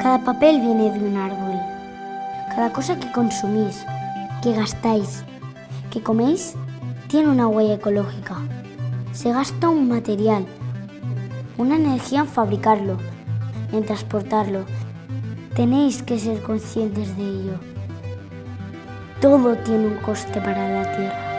Cada papel viene de un árbol. Cada cosa que consumís, que gastáis, que coméis, tiene una huella ecológica. Se gasta un material, una energía en fabricarlo, en transportarlo. Tenéis que ser conscientes de ello. Todo tiene un coste para la tierra.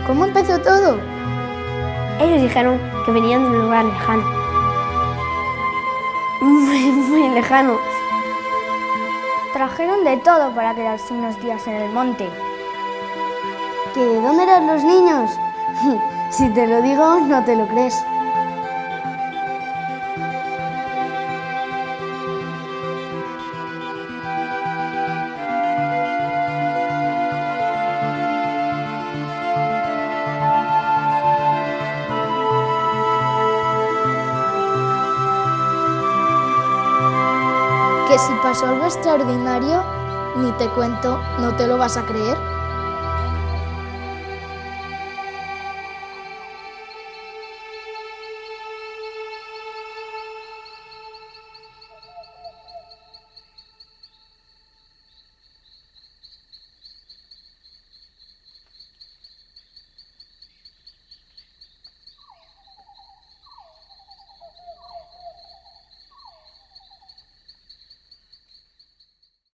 ¿Cómo empezó todo? Ellos dijeron que venían de un lugar lejano. Muy lejano. Trajeron de todo para quedarse unos días en el monte. ¿Que de dónde eran los niños? Si te lo digo, no te lo crees. Que si pasó algo extraordinario, ni te cuento, no te lo vas a creer.